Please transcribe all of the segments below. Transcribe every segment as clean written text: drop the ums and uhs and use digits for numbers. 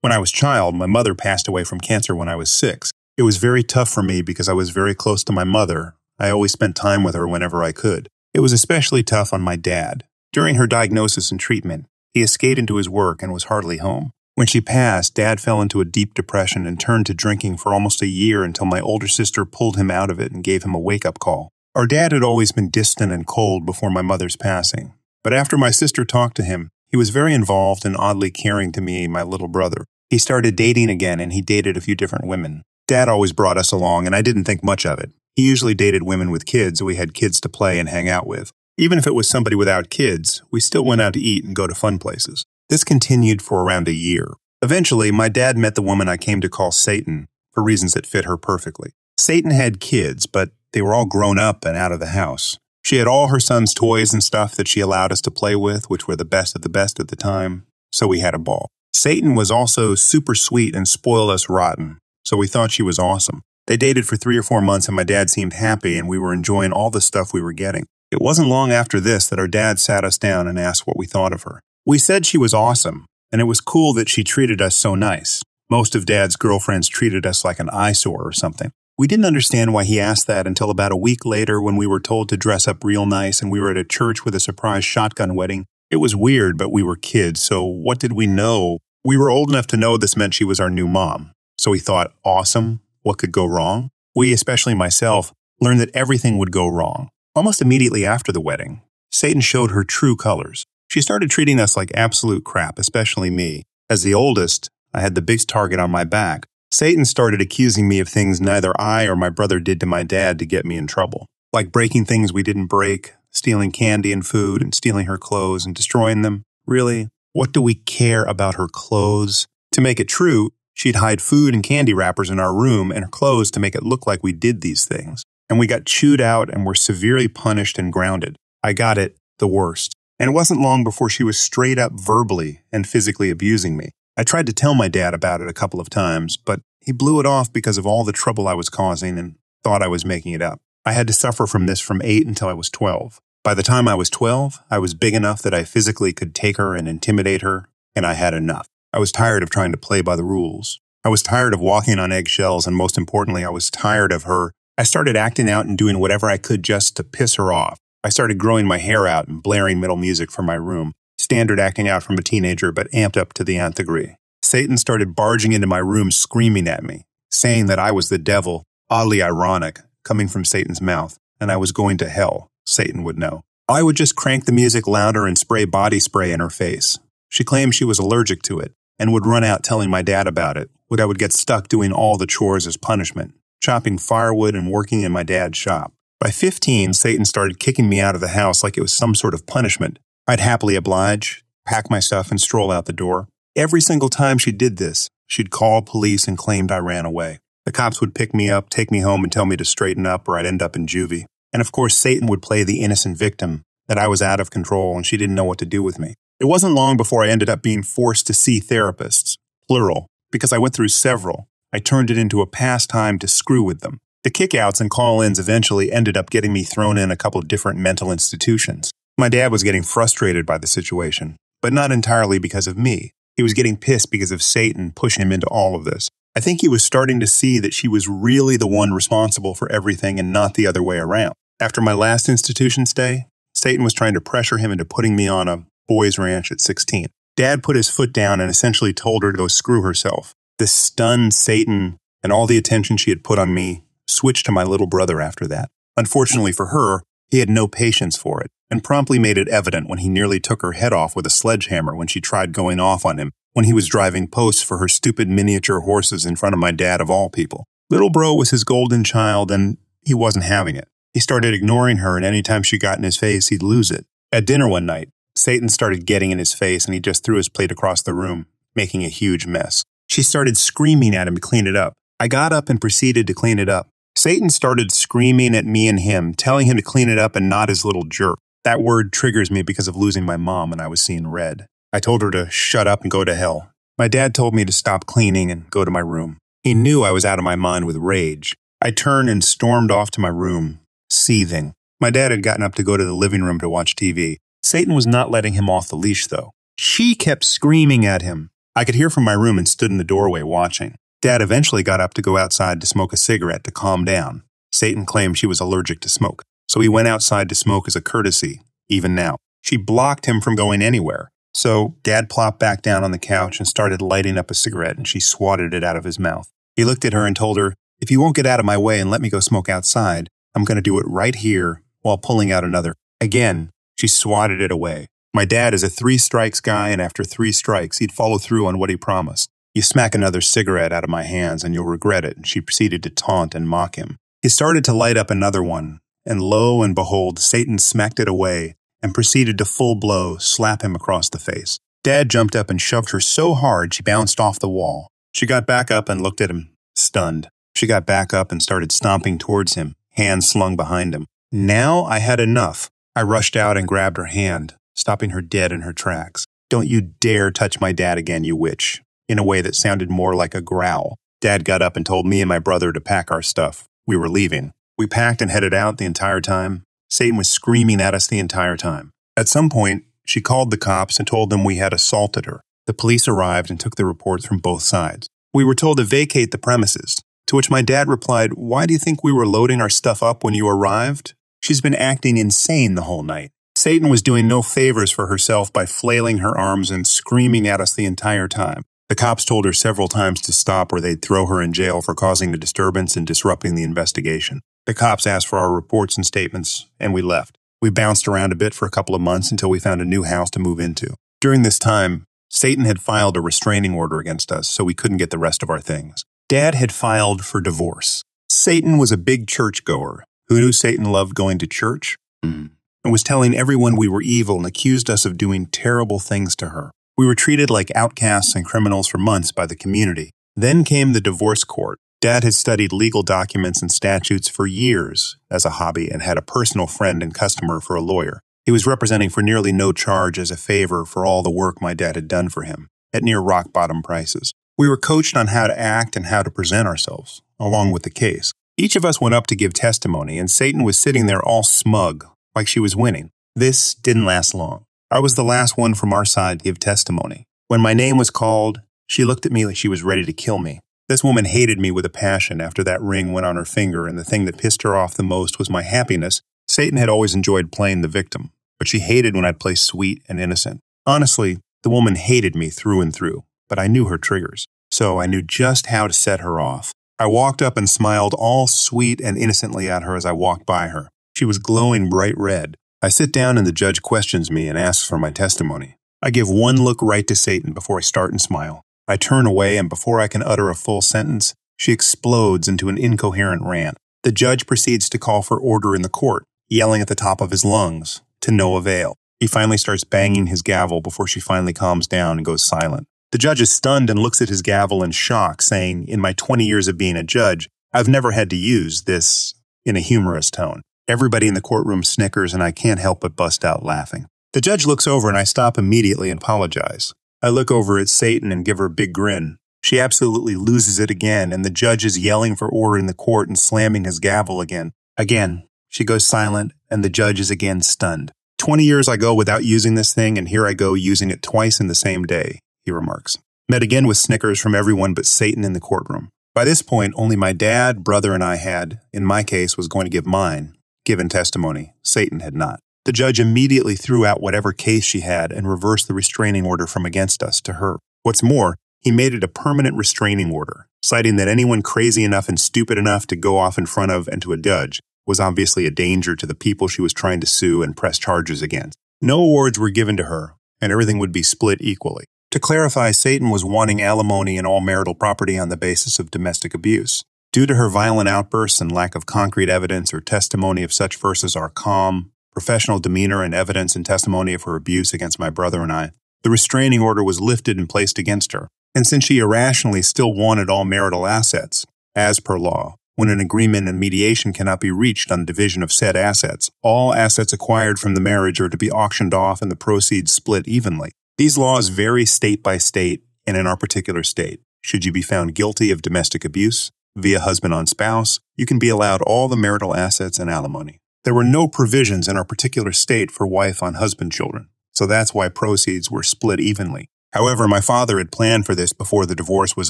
When I was a child, my mother passed away from cancer when I was 6. It was very tough for me because I was very close to my mother. I always spent time with her whenever I could. It was especially tough on my dad. During her diagnosis and treatment, he escaped into his work and was hardly home. When she passed, Dad fell into a deep depression and turned to drinking for almost a year until my older sister pulled him out of it and gave him a wake-up call. Our dad had always been distant and cold before my mother's passing. But after my sister talked to him, he was very involved and oddly caring to me and my little brother. He started dating again, and he dated a few different women. Dad always brought us along, and I didn't think much of it. He usually dated women with kids, so we had kids to play and hang out with. Even if it was somebody without kids, we still went out to eat and go to fun places. This continued for around a year. Eventually, my dad met the woman I came to call Satan, for reasons that fit her perfectly. Satan had kids, but they were all grown up and out of the house. She had all her son's toys and stuff that she allowed us to play with, which were the best at the time, so we had a ball. Satan was also super sweet and spoiled us rotten, so we thought she was awesome. They dated for 3 or 4 months, and my dad seemed happy, and we were enjoying all the stuff we were getting. It wasn't long after this that our dad sat us down and asked what we thought of her. We said she was awesome, and it was cool that she treated us so nice. Most of Dad's girlfriends treated us like an eyesore or something. We didn't understand why he asked that until about a week later when we were told to dress up real nice and we were at a church with a surprise shotgun wedding. It was weird, but we were kids, so what did we know? We were old enough to know this meant she was our new mom. So we thought, awesome, what could go wrong? We, especially myself, learned that everything would go wrong. Almost immediately after the wedding, Satan showed her true colors. She started treating us like absolute crap, especially me. As the oldest, I had the biggest target on my back. Satan started accusing me of things neither I or my brother did to my dad to get me in trouble, like breaking things we didn't break, stealing candy and food, and stealing her clothes and destroying them. Really? What do we care about her clothes? To make it true, she'd hide food and candy wrappers in our room and her clothes to make it look like we did these things. And we got chewed out and were severely punished and grounded. I got it the worst. And it wasn't long before she was straight up verbally and physically abusing me. I tried to tell my dad about it a couple of times, but he blew it off because of all the trouble I was causing and thought I was making it up. I had to suffer from this from 8 until I was 12. By the time I was 12, I was big enough that I physically could take her and intimidate her, and I had enough. I was tired of trying to play by the rules. I was tired of walking on eggshells, and most importantly, I was tired of her. I started acting out and doing whatever I could just to piss her off. I started growing my hair out and blaring metal music from my room. Standard acting out from a teenager, but amped up to the nth degree. Satan started barging into my room screaming at me, saying that I was the devil, oddly ironic, coming from Satan's mouth, and I was going to hell. Satan would know. I would just crank the music louder and spray body spray in her face. She claimed she was allergic to it and would run out telling my dad about it. I would get stuck doing all the chores as punishment, chopping firewood and working in my dad's shop. By 15, Satan started kicking me out of the house like it was some sort of punishment. I'd happily oblige, pack my stuff, and stroll out the door. Every single time she did this, she'd call police and claimed I ran away. The cops would pick me up, take me home, and tell me to straighten up or I'd end up in juvie. And of course, Satan would play the innocent victim, that I was out of control and she didn't know what to do with me. It wasn't long before I ended up being forced to see therapists, plural, because I went through several. I turned it into a pastime to screw with them. The kickouts and call-ins eventually ended up getting me thrown in a couple of different mental institutions. My dad was getting frustrated by the situation, but not entirely because of me. He was getting pissed because of Satan pushing him into all of this. I think he was starting to see that she was really the one responsible for everything and not the other way around. After my last institution stay, Satan was trying to pressure him into putting me on a boys' ranch at 16. Dad put his foot down and essentially told her to go screw herself. This stunned Satan and all the attention she had put on me switched to my little brother after that. Unfortunately for her, he had no patience for it and promptly made it evident when he nearly took her head off with a sledgehammer when she tried going off on him when he was driving posts for her stupid miniature horses in front of my dad of all people. Little bro was his golden child and he wasn't having it. He started ignoring her and anytime she got in his face, he'd lose it. At dinner one night, Satan started getting in his face and he just threw his plate across the room, making a huge mess. She started screaming at him to clean it up. I got up and proceeded to clean it up. Satan started screaming at me and him, telling him to clean it up and not his little jerk. That word triggers me because of losing my mom and I was seeing red. I told her to shut up and go to hell. My dad told me to stop cleaning and go to my room. He knew I was out of my mind with rage. I turned and stormed off to my room, seething. My dad had gotten up to go to the living room to watch TV. Satan was not letting him off the leash, though. She kept screaming at him. I could hear from my room and stood in the doorway watching. Dad eventually got up to go outside to smoke a cigarette to calm down. Satan claimed she was allergic to smoke, so he went outside to smoke as a courtesy, even now. She blocked him from going anywhere. So Dad plopped back down on the couch and started lighting up a cigarette, and she swatted it out of his mouth. He looked at her and told her, "If you won't get out of my way and let me go smoke outside, I'm going to do it right here," while pulling out another. Again, she swatted it away. My dad is a 3 strikes guy, and after 3 strikes, he'd follow through on what he promised. "You smack another cigarette out of my hands and you'll regret it," and she proceeded to taunt and mock him. He started to light up another one, and lo and behold, Satan smacked it away and proceeded to full blow slap him across the face. Dad jumped up and shoved her so hard she bounced off the wall. She got back up and looked at him, stunned. She got back up and started stomping towards him, hands slung behind him. Now I had enough. I rushed out and grabbed her hand, stopping her dead in her tracks. "Don't you dare touch my dad again, you witch," in a way that sounded more like a growl. Dad got up and told me and my brother to pack our stuff. We were leaving. We packed and headed out the entire time. Satan was screaming at us the entire time. At some point, she called the cops and told them we had assaulted her. The police arrived and took the reports from both sides. We were told to vacate the premises, to which my dad replied, "Why do you think we were loading our stuff up when you arrived? She's been acting insane the whole night." Satan was doing no favors for herself by flailing her arms and screaming at us the entire time. The cops told her several times to stop or they'd throw her in jail for causing a disturbance and disrupting the investigation. The cops asked for our reports and statements, and we left. We bounced around a bit for a couple of months until we found a new house to move into. During this time, Satan had filed a restraining order against us, so we couldn't get the rest of our things. Dad had filed for divorce. Satan was a big churchgoer. Who knew Satan loved going to church? And was telling everyone we were evil and accused us of doing terrible things to her. We were treated like outcasts and criminals for months by the community. Then came the divorce court. Dad had studied legal documents and statutes for years as a hobby and had a personal friend and customer for a lawyer. He was representing for nearly no charge as a favor for all the work my dad had done for him, at near rock-bottom prices. We were coached on how to act and how to present ourselves, along with the case. Each of us went up to give testimony, and Satan was sitting there all smug, like she was winning. This didn't last long. I was the last one from our side to give testimony. When my name was called, she looked at me like she was ready to kill me. This woman hated me with a passion after that ring went on her finger, and the thing that pissed her off the most was my happiness. Satan had always enjoyed playing the victim, but she hated when I'd play sweet and innocent. Honestly, the woman hated me through and through, but I knew her triggers, so I knew just how to set her off. I walked up and smiled all sweet and innocently at her as I walked by her. She was glowing bright red. I sit down and the judge questions me and asks for my testimony. I give one look right to Satan before I start and smile. I turn away, and before I can utter a full sentence, she explodes into an incoherent rant. The judge proceeds to call for order in the court, yelling at the top of his lungs, to no avail. He finally starts banging his gavel before she finally calms down and goes silent. The judge is stunned and looks at his gavel in shock, saying, "In my 20 years of being a judge, I've never had to use this," in a humorous tone. Everybody in the courtroom snickers, and I can't help but bust out laughing. The judge looks over, and I stop immediately and apologize. I look over at Satan and give her a big grin. She absolutely loses it again, and the judge is yelling for order in the court and slamming his gavel again. Again, she goes silent, and the judge is again stunned. 20 years I go without using this thing, and here I go using it twice in the same day, he remarks. Met again with snickers from everyone but Satan in the courtroom. By this point, only my dad, brother, and I had, in my case, was going to give mine, given testimony. Satan had not. The judge immediately threw out whatever case she had and reversed the restraining order from against us to her. What's more, he made it a permanent restraining order, citing that anyone crazy enough and stupid enough to go off in front of and to a judge was obviously a danger to the people she was trying to sue and press charges against. No awards were given to her, and everything would be split equally. To clarify, Satan was wanting alimony and all marital property on the basis of domestic abuse. Due to her violent outbursts and lack of concrete evidence or testimony of such versus our calm, professional demeanor and evidence and testimony of her abuse against my brother and I, the restraining order was lifted and placed against her. And since she irrationally still wanted all marital assets, as per law, when an agreement and mediation cannot be reached on division of said assets, all assets acquired from the marriage are to be auctioned off and the proceeds split evenly. These laws vary state by state and in our particular state. Should you be found guilty of domestic abuse, via husband on spouse, you can be allowed all the marital assets and alimony. There were no provisions in our particular state for wife on husband children, so that's why proceeds were split evenly. However, my father had planned for this before the divorce was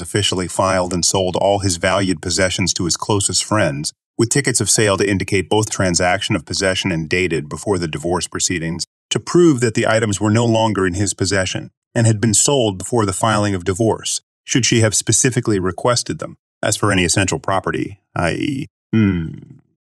officially filed and sold all his valued possessions to his closest friends, with tickets of sale to indicate both transaction of possession and dated before the divorce proceedings, to prove that the items were no longer in his possession and had been sold before the filing of divorce, should she have specifically requested them. As for any essential property, i.e.,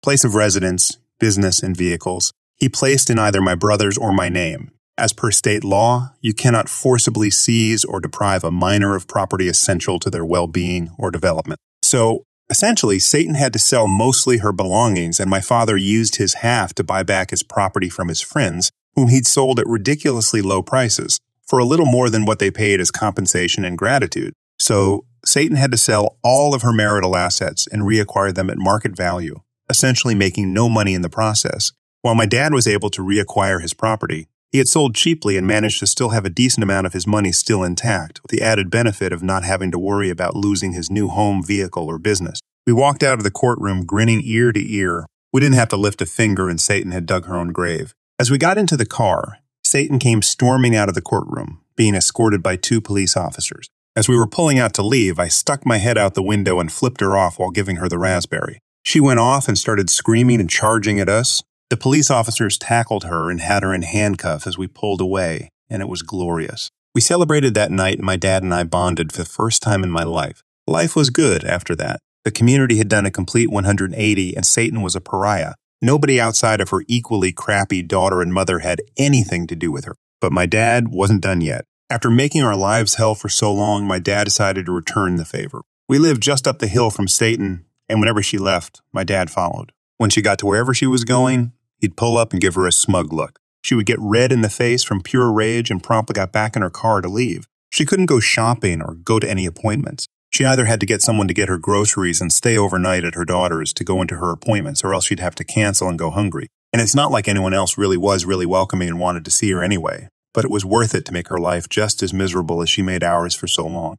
place of residence, business, and vehicles, he placed in either my brother's or my name. As per state law, you cannot forcibly seize or deprive a minor of property essential to their well-being or development. So, essentially, Satan had to sell mostly her belongings, and my father used his half to buy back his property from his friends, whom he'd sold at ridiculously low prices, for a little more than what they paid as compensation and gratitude. So, Satan had to sell all of her marital assets and reacquire them at market value, essentially making no money in the process. While my dad was able to reacquire his property, he had sold cheaply and managed to still have a decent amount of his money still intact, with the added benefit of not having to worry about losing his new home, vehicle, or business. We walked out of the courtroom grinning ear to ear. We didn't have to lift a finger, and Satan had dug her own grave. As we got into the car, Satan came storming out of the courtroom, being escorted by 2 police officers. As we were pulling out to leave, I stuck my head out the window and flipped her off while giving her the raspberry. She went off and started screaming and charging at us. The police officers tackled her and had her in handcuffs as we pulled away, and it was glorious. We celebrated that night, and my dad and I bonded for the first time in my life. Life was good after that. The community had done a complete 180, and Satan was a pariah. Nobody outside of her equally crappy daughter and mother had anything to do with her. But my dad wasn't done yet. After making our lives hell for so long, my dad decided to return the favor. We lived just up the hill from Satan, and whenever she left, my dad followed. When she got to wherever she was going, he'd pull up and give her a smug look. She would get red in the face from pure rage and promptly got back in her car to leave. She couldn't go shopping or go to any appointments. She either had to get someone to get her groceries and stay overnight at her daughter's to go into her appointments, or else she'd have to cancel and go hungry. And it's not like anyone else really was really welcoming and wanted to see her anyway, but it was worth it to make her life just as miserable as she made ours for so long.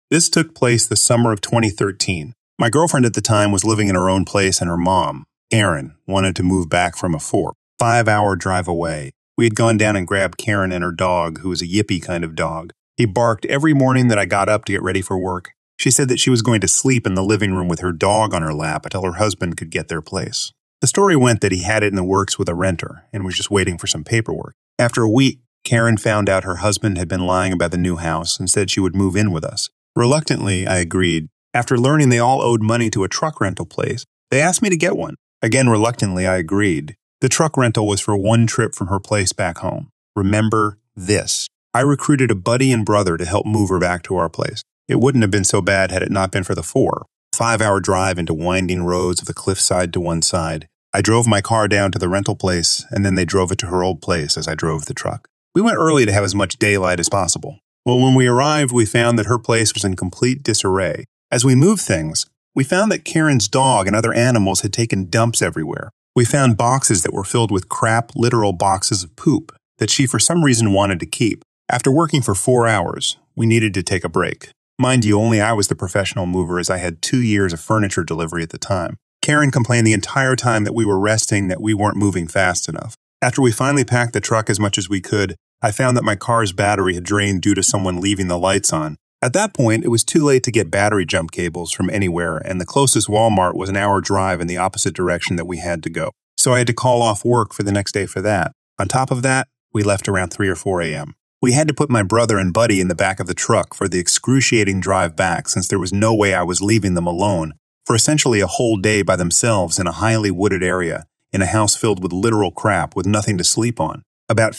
This took place the summer of 2013. My girlfriend at the time was living in her own place, and her mom, Karen, wanted to move back from a 5-hour drive away. We had gone down and grabbed Karen and her dog, who was a yippy kind of dog. He barked every morning that I got up to get ready for work. She said that she was going to sleep in the living room with her dog on her lap until her husband could get their place. The story went that he had it in the works with a renter and was just waiting for some paperwork. After a week, Karen found out her husband had been lying about the new house and said she would move in with us. Reluctantly, I agreed. After learning they all owed money to a truck rental place, they asked me to get one. Again, reluctantly, I agreed. The truck rental was for one trip from her place back home. Remember this. I recruited a buddy and brother to help move her back to our place. It wouldn't have been so bad had it not been for the 5-hour drive into winding roads with a cliffside to one side. I drove my car down to the rental place, and then they drove it to her old place as I drove the truck. We went early to have as much daylight as possible. Well, when we arrived, we found that her place was in complete disarray. As we moved things, we found that Karen's dog and other animals had taken dumps everywhere. We found boxes that were filled with crap, literal boxes of poop, that she for some reason wanted to keep. After working for 4 hours, we needed to take a break. Mind you, only I was the professional mover, as I had 2 years of furniture delivery at the time. Karen complained the entire time that we were resting that we weren't moving fast enough. After we finally packed the truck as much as we could, I found that my car's battery had drained due to someone leaving the lights on. At that point, it was too late to get battery jump cables from anywhere, and the closest Walmart was an hour drive in the opposite direction that we had to go. So I had to call off work for the next day for that. On top of that, we left around 3 or 4 a.m. We had to put my brother and buddy in the back of the truck for the excruciating drive back, since there was no way I was leaving them alone for essentially a whole day by themselves in a highly wooded area, in a house filled with literal crap with nothing to sleep on. About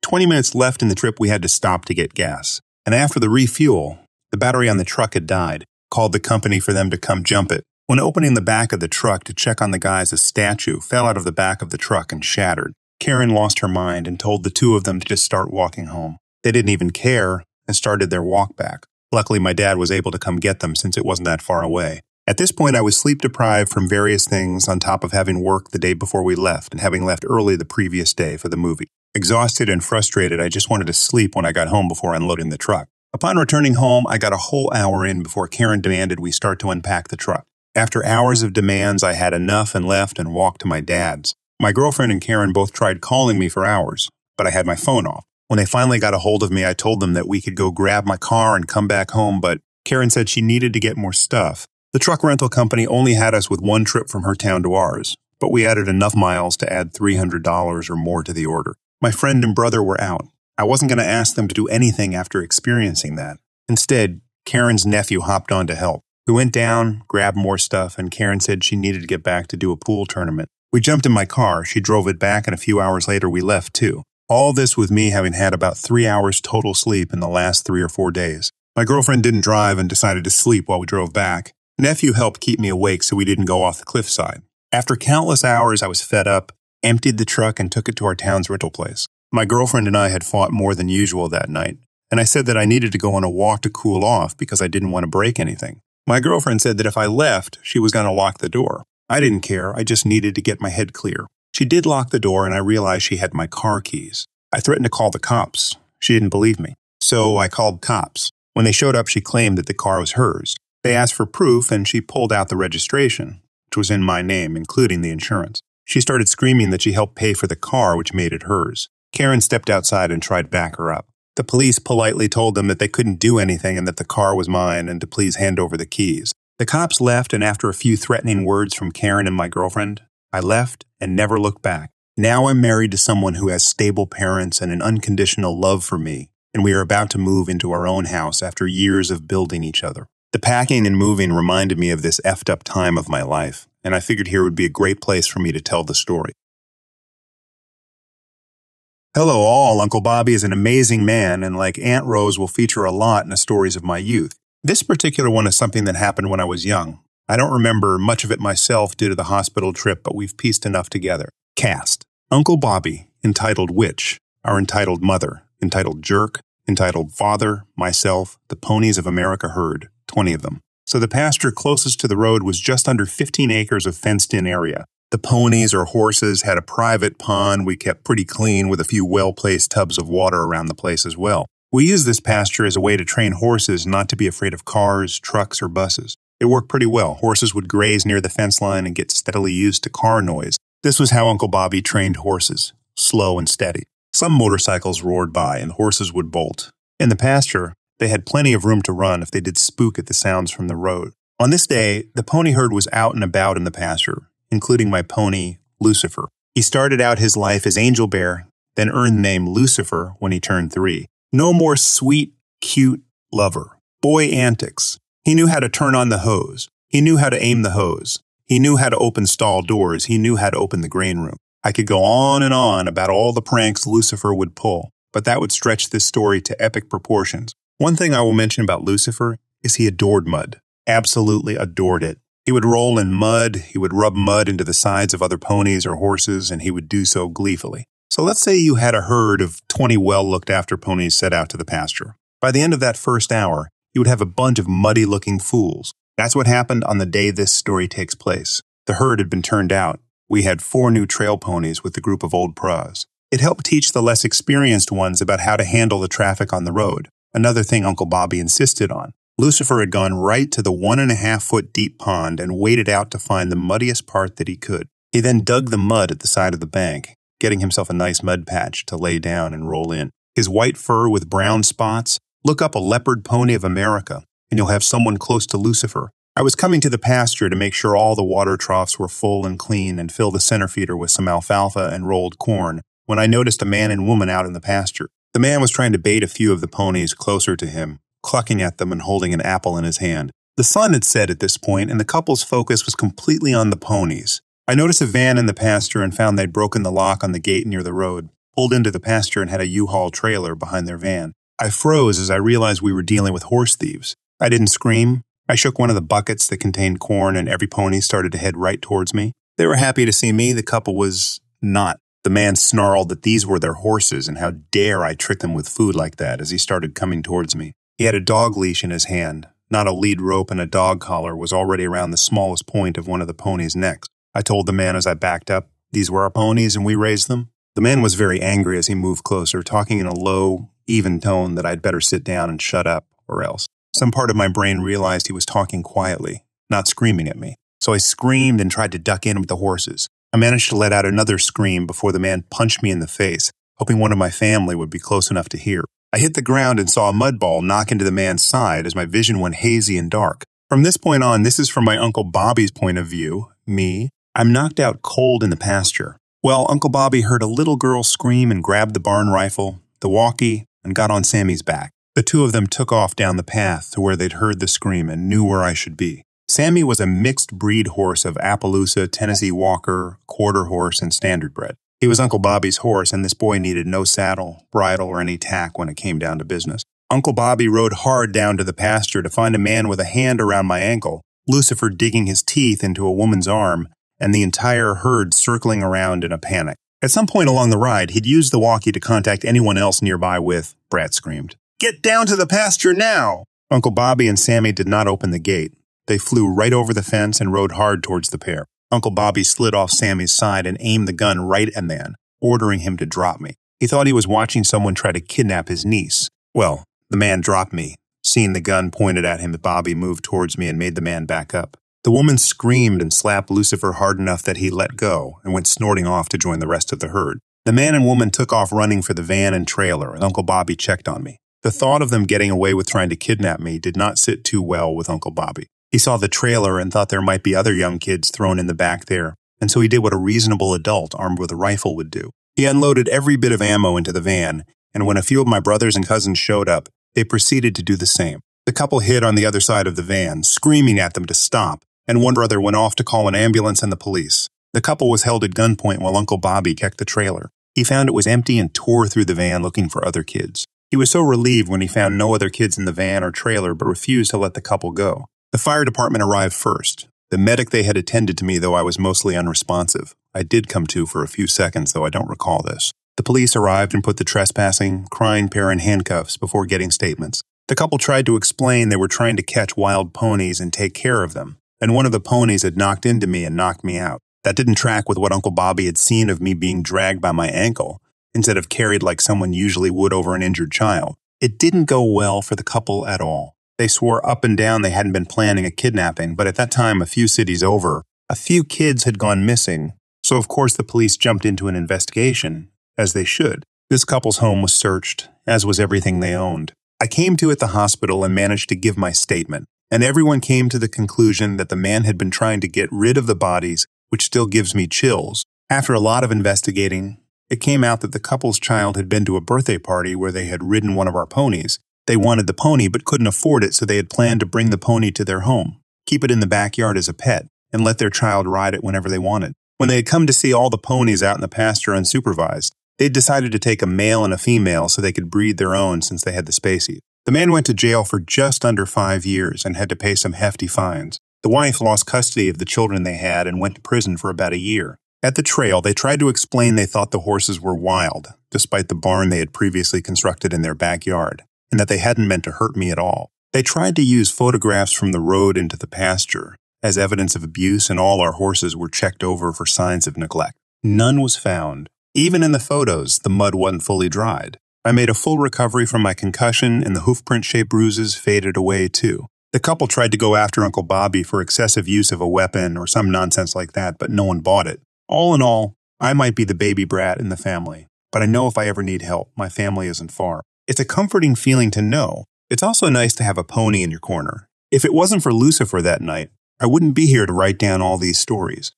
20 minutes left in the trip, we had to stop to get gas. And after the refuel, the battery on the truck had died. Called the company for them to come jump it. When opening the back of the truck to check on the guys, a statue fell out of the back of the truck and shattered. Karen lost her mind and told the 2 of them to just start walking home. They didn't even care and started their walk back. Luckily, my dad was able to come get them since it wasn't that far away. At this point, I was sleep deprived from various things on top of having worked the day before we left and having left early the previous day for the movie. Exhausted and frustrated, I just wanted to sleep when I got home before unloading the truck. Upon returning home, I got a whole hour in before Karen demanded we start to unpack the truck. After hours of demands, I had enough and left and walked to my dad's. My girlfriend and Karen both tried calling me for hours, but I had my phone off. When they finally got a hold of me, I told them that we could go grab my car and come back home, but Karen said she needed to get more stuff. The truck rental company only had us with one trip from her town to ours, but we added enough miles to add $300 or more to the order. My friend and brother were out. I wasn't going to ask them to do anything after experiencing that. Instead, Karen's nephew hopped on to help. We went down, grabbed more stuff, and Karen said she needed to get back to do a pool tournament. We jumped in my car, she drove it back, and a few hours later we left too. All this with me having had about 3 hours total sleep in the last 3 or 4 days. My girlfriend didn't drive and decided to sleep while we drove back. Nephew helped keep me awake so we didn't go off the cliffside. After countless hours, I was fed up, emptied the truck, and took it to our town's rental place. My girlfriend and I had fought more than usual that night, and I said that I needed to go on a walk to cool off because I didn't want to break anything. My girlfriend said that if I left, she was going to lock the door. I didn't care, I just needed to get my head clear. She did lock the door, and I realized she had my car keys. I threatened to call the cops. She didn't believe me. So I called cops. When they showed up, she claimed that the car was hers. They asked for proof, and she pulled out the registration, which was in my name, including the insurance. She started screaming that she helped pay for the car, which made it hers. Karen stepped outside and tried to back her up. The police politely told them that they couldn't do anything and that the car was mine and to please hand over the keys. The cops left, and after a few threatening words from Karen and my girlfriend, I left and never looked back. Now I'm married to someone who has stable parents and an unconditional love for me, and we are about to move into our own house after years of building each other. The packing and moving reminded me of this effed up time of my life, and I figured here would be a great place for me to tell the story. Hello all, Uncle Bobby is an amazing man, and like Aunt Rose will feature a lot in the stories of my youth. This particular one is something that happened when I was young. I don't remember much of it myself due to the hospital trip, but we've pieced enough together. Cast: Uncle Bobby, entitled Witch, our entitled Mother, entitled Jerk, entitled Father, myself, the Ponies of America herd, 20 of them. So the pasture closest to the road was just under 15 acres of fenced-in area. The ponies or horses had a private pond we kept pretty clean with a few well-placed tubs of water around the place as well. We used this pasture as a way to train horses not to be afraid of cars, trucks, or buses. It worked pretty well. Horses would graze near the fence line and get steadily used to car noise. This was how Uncle Bobby trained horses, slow and steady. Some motorcycles roared by and horses would bolt. In the pasture, they had plenty of room to run if they did spook at the sounds from the road. On this day, the pony herd was out and about in the pasture, including my pony, Lucifer. He started out his life as Angel Bear, then earned the name Lucifer when he turned 3. No more sweet, cute lover. Boy antics. He knew how to turn on the hose. He knew how to aim the hose. He knew how to open stall doors. He knew how to open the grain room. I could go on and on about all the pranks Lucifer would pull, but that would stretch this story to epic proportions. One thing I will mention about Lucifer is he adored mud. Absolutely adored it. He would roll in mud, he would rub mud into the sides of other ponies or horses, and he would do so gleefully. So let's say you had a herd of 20 well-looked-after ponies set out to the pasture. By the end of that first hour, you would have a bunch of muddy-looking fools. That's what happened on the day this story takes place. The herd had been turned out. We had 4 new trail ponies with the group of old pros. It helped teach the less experienced ones about how to handle the traffic on the road, another thing Uncle Bobby insisted on. Lucifer had gone right to the 1.5-foot deep pond and waded out to find the muddiest part that he could. He then dug the mud at the side of the bank, getting himself a nice mud patch to lay down and roll in. His white fur with brown spots. Look up a leopard pony of America, and you'll have someone close to Lucifer. I was coming to the pasture to make sure all the water troughs were full and clean and fill the center feeder with some alfalfa and rolled corn when I noticed a man and woman out in the pasture. The man was trying to bait a few of the ponies closer to him, clucking at them and holding an apple in his hand. The sun had set at this point, and the couple's focus was completely on the ponies. I noticed a van in the pasture and found they'd broken the lock on the gate near the road, pulled into the pasture and had a U-Haul trailer behind their van. I froze as I realized we were dealing with horse thieves. I didn't scream. I shook one of the buckets that contained corn, and every pony started to head right towards me. They were happy to see me. The couple was not. The man snarled that these were their horses, and how dare I trick them with food like that as he started coming towards me. He had a dog leash in his hand. Not a lead rope, and a dog collar was already around the smallest point of one of the ponies' necks. I told the man as I backed up, these were our ponies and we raised them. The man was very angry as he moved closer, talking in a low, even tone that I'd better sit down and shut up, or else. Some part of my brain realized he was talking quietly, not screaming at me. So I screamed and tried to duck in with the horses. I managed to let out another scream before the man punched me in the face. hoping one of my family would be close enough to hear. I hit the ground and saw a mud ball knock into the man's side as my vision went hazy and dark. From this point on, this is from my Uncle Bobby's point of view, me. I'm knocked out cold in the pasture. Well, Uncle Bobby heard a little girl scream and grabbed the barn rifle, the walkie, and got on Sammy's back. The two of them took off down the path to where they'd heard the scream and knew where I should be. Sammy was a mixed breed horse of Appaloosa, Tennessee Walker, quarter horse, and standard bred. He was Uncle Bobby's horse, and this boy needed no saddle, bridle, or any tack when it came down to business. Uncle Bobby rode hard down to the pasture to find a man with a hand around my ankle, Lucifer digging his teeth into a woman's arm, and the entire herd circling around in a panic. At some point along the ride, he'd used the walkie to contact anyone else nearby with, Brat screamed, "Get down to the pasture now!" Uncle Bobby and Sammy did not open the gate. They flew right over the fence and rode hard towards the pair. Uncle Bobby slid off Sammy's side and aimed the gun right at the man, ordering him to drop me. He thought he was watching someone try to kidnap his niece. Well, the man dropped me. Seeing the gun pointed at him, Bobby moved towards me and made the man back up. The woman screamed and slapped Lucifer hard enough that he let go and went snorting off to join the rest of the herd. The man and woman took off running for the van and trailer, and Uncle Bobby checked on me. The thought of them getting away with trying to kidnap me did not sit too well with Uncle Bobby. He saw the trailer and thought there might be other young kids thrown in the back there, and so he did what a reasonable adult armed with a rifle would do. He unloaded every bit of ammo into the van, and when a few of my brothers and cousins showed up, they proceeded to do the same. The couple hid on the other side of the van, screaming at them to stop, and one brother went off to call an ambulance and the police. The couple was held at gunpoint while Uncle Bobby checked the trailer. He found it was empty and tore through the van looking for other kids. He was so relieved when he found no other kids in the van or trailer but refused to let the couple go. The fire department arrived first. The medic they had attended to me, though I was mostly unresponsive. I did come to for a few seconds, though I don't recall this. The police arrived and put the trespassing, crying pair in handcuffs before getting statements. The couple tried to explain they were trying to catch wild ponies and take care of them, and one of the ponies had knocked into me and knocked me out. That didn't track with what Uncle Bobby had seen of me being dragged by my ankle, instead of carried like someone usually would over an injured child. It didn't go well for the couple at all. They swore up and down they hadn't been planning a kidnapping, but at that time, a few cities over, a few kids had gone missing, so of course the police jumped into an investigation, as they should. This couple's home was searched, as was everything they owned. I came to at the hospital and managed to give my statement, and everyone came to the conclusion that the man had been trying to get rid of the bodies, which still gives me chills. After a lot of investigating, it came out that the couple's child had been to a birthday party where they had ridden one of our ponies. They wanted the pony but couldn't afford it, so they had planned to bring the pony to their home, keep it in the backyard as a pet, and let their child ride it whenever they wanted. When they had come to see all the ponies out in the pasture unsupervised, they decided to take a male and a female so they could breed their own since they had the spacey. The man went to jail for just under 5 years and had to pay some hefty fines. The wife lost custody of the children they had and went to prison for about a year. At the trail, they tried to explain they thought the horses were wild, despite the barn they had previously constructed in their backyard, and that they hadn't meant to hurt me at all. They tried to use photographs from the road into the pasture as evidence of abuse, and all our horses were checked over for signs of neglect. None was found. Even in the photos, the mud wasn't fully dried. I made a full recovery from my concussion, and the hoofprint-shaped bruises faded away too. The couple tried to go after Uncle Bobby for excessive use of a weapon or some nonsense like that, but no one bought it. All in all, I might be the baby brat in the family, but I know if I ever need help, my family isn't far. It's a comforting feeling to know. It's also nice to have a pony in your corner. If it wasn't for Lucifer that night, I wouldn't be here to write down all these stories.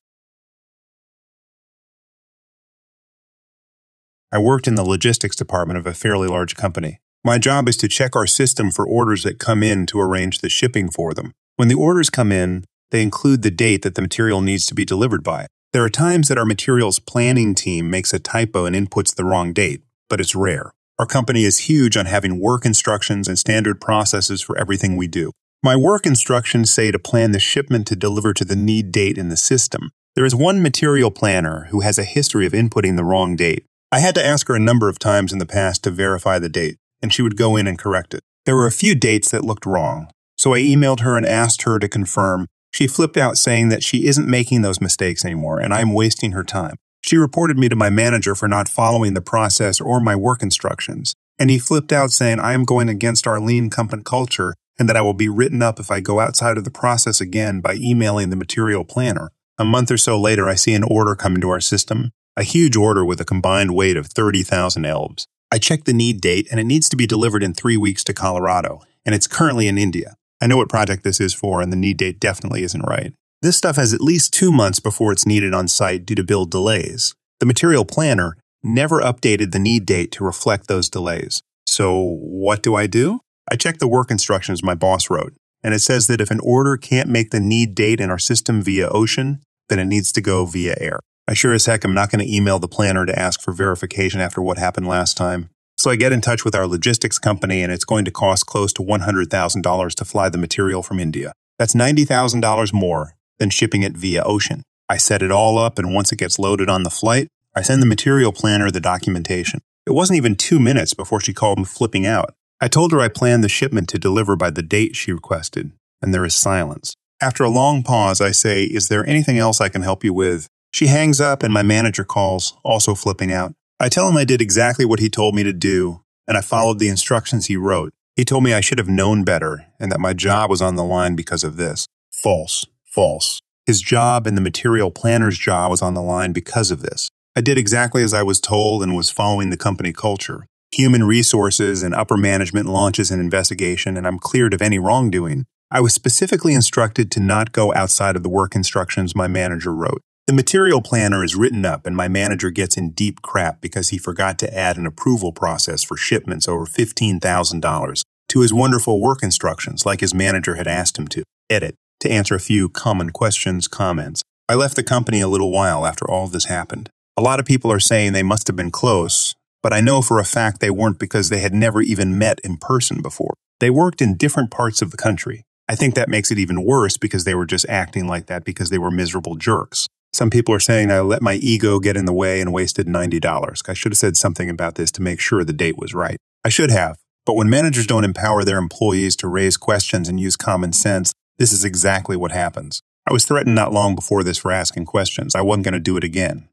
I worked in the logistics department of a fairly large company. My job is to check our system for orders that come in to arrange the shipping for them. When the orders come in, they include the date that the material needs to be delivered by. There are times that our materials planning team makes a typo and inputs the wrong date, but it's rare. Our company is huge on having work instructions and standard processes for everything we do. My work instructions say to plan the shipment to deliver to the need date in the system. There is one material planner who has a history of inputting the wrong date. I had to ask her a number of times in the past to verify the date, and she would go in and correct it. There were a few dates that looked wrong, so I emailed her and asked her to confirm. She flipped out saying that she isn't making those mistakes anymore, and I'm wasting her time. She reported me to my manager for not following the process or my work instructions, and he flipped out saying I am going against our lean company culture and that I will be written up if I go outside of the process again by emailing the material planner. A month or so later, I see an order come into our system, a huge order with a combined weight of 30,000 elves. I checked the need date, and it needs to be delivered in 3 weeks to Colorado, and it's currently in India. I know what project this is for, and the need date definitely isn't right. This stuff has at least 2 months before it's needed on site due to build delays. The material planner never updated the need date to reflect those delays. So what do? I checked the work instructions my boss wrote, and it says that if an order can't make the need date in our system via ocean, then it needs to go via air. I sure as heck am not going to email the planner to ask for verification after what happened last time. So I get in touch with our logistics company, and it's going to cost close to $100,000 to fly the material from India. That's $90,000 more than shipping it via ocean. I set it all up, and once it gets loaded on the flight, I send the material planner the documentation. It wasn't even 2 minutes before she called me flipping out. I told her I planned the shipment to deliver by the date she requested, and there is silence. After a long pause, I say, "Is there anything else I can help you with?" She hangs up, and my manager calls, also flipping out. I tell him I did exactly what he told me to do, and I followed the instructions he wrote. He told me I should have known better, and that my job was on the line because of this. False. His job and the material planner's job was on the line because of this. I did exactly as I was told and was following the company culture. Human resources and upper management launches an investigation, and I'm cleared of any wrongdoing. I was specifically instructed to not go outside of the work instructions my manager wrote. The material planner is written up, and my manager gets in deep crap because he forgot to add an approval process for shipments over $15,000 to his wonderful work instructions like his manager had asked him to. Edit. To answer a few common questions, comments. I left the company a little while after all this happened. A lot of people are saying they must have been close, but I know for a fact they weren't because they had never even met in person before. They worked in different parts of the country. I think that makes it even worse because they were just acting like that because they were miserable jerks. Some people are saying I let my ego get in the way and wasted $90. I should have said something about this to make sure the date was right. I should have, but when managers don't empower their employees to raise questions and use common sense, this is exactly what happens. I was threatened not long before this for asking questions. I wasn't going to do it again.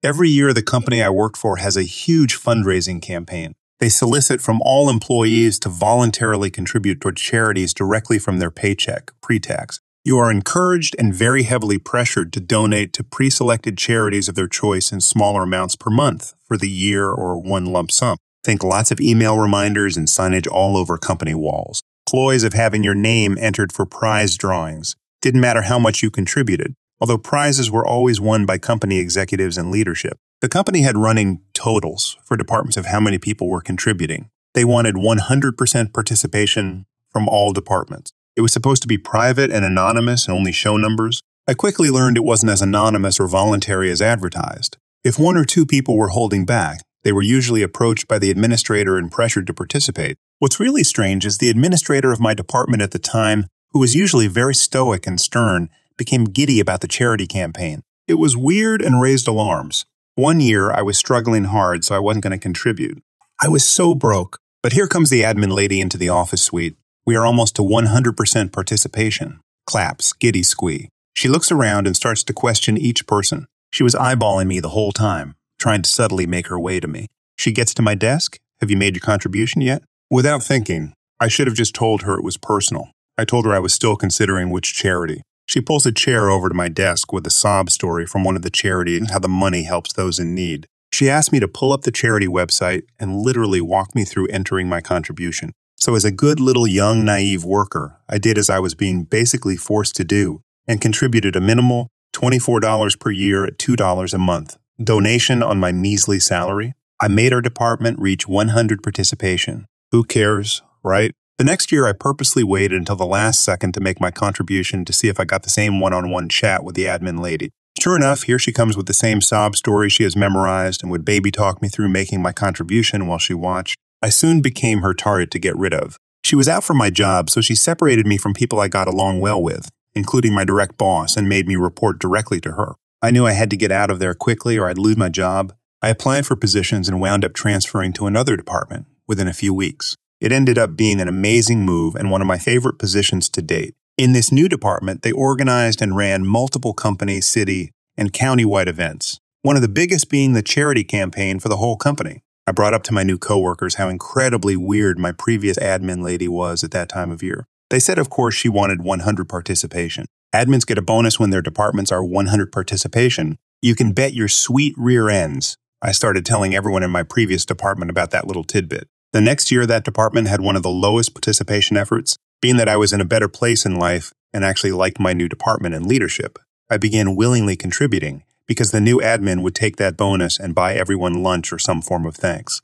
Every year, the company I worked for has a huge fundraising campaign. They solicit from all employees to voluntarily contribute toward charities directly from their paycheck, pre-tax. You are encouraged and very heavily pressured to donate to pre-selected charities of their choice in smaller amounts per month for the year or one lump sum. Think lots of email reminders and signage all over company walls. Ploys of having your name entered for prize drawings. Didn't matter how much you contributed, although prizes were always won by company executives and leadership. The company had running totals for departments of how many people were contributing. They wanted 100% participation from all departments. It was supposed to be private and anonymous and only show numbers. I quickly learned it wasn't as anonymous or voluntary as advertised. If 1 or 2 people were holding back, they were usually approached by the administrator and pressured to participate. What's really strange is the administrator of my department at the time, who was usually very stoic and stern, became giddy about the charity campaign. It was weird and raised alarms. One year, I was struggling hard, so I wasn't going to contribute. I was so broke. But here comes the admin lady into the office suite. We are almost to 100% participation. Claps, giddy squee. She looks around and starts to question each person. She was eyeballing me the whole time, trying to subtly make her way to me. She gets to my desk. "Have you made your contribution yet?" Without thinking, I should have just told her it was personal. I told her I was still considering which charity. She pulls a chair over to my desk with a sob story from one of the charities and how the money helps those in need. She asked me to pull up the charity website and literally walk me through entering my contribution. So as a good little young, naive worker, I did as I was being basically forced to do and contributed a minimal $24 per year at $2 a month. Donation on my measly salary. I made our department reach 100 participation. Who cares, right? The next year, I purposely waited until the last second to make my contribution to see if I got the same one-on-one chat with the admin lady. Sure enough, here she comes with the same sob story she has memorized and would baby talk me through making my contribution while she watched. I soon became her target to get rid of. She was out for my job, so she separated me from people I got along well with, including my direct boss, and made me report directly to her. I knew I had to get out of there quickly or I'd lose my job. I applied for positions and wound up transferring to another department within a few weeks. It ended up being an amazing move and one of my favorite positions to date. In this new department, they organized and ran multiple company, city, and county-wide events, one of the biggest being the charity campaign for the whole company. I brought up to my new coworkers how incredibly weird my previous admin lady was at that time of year. They said, of course, she wanted 100 participation. Admins get a bonus when their departments are 100 participation. You can bet your sweet rear ends. I started telling everyone in my previous department about that little tidbit. The next year, that department had one of the lowest participation efforts. Being that I was in a better place in life and actually liked my new department and leadership, I began willingly contributing because the new admin would take that bonus and buy everyone lunch or some form of thanks.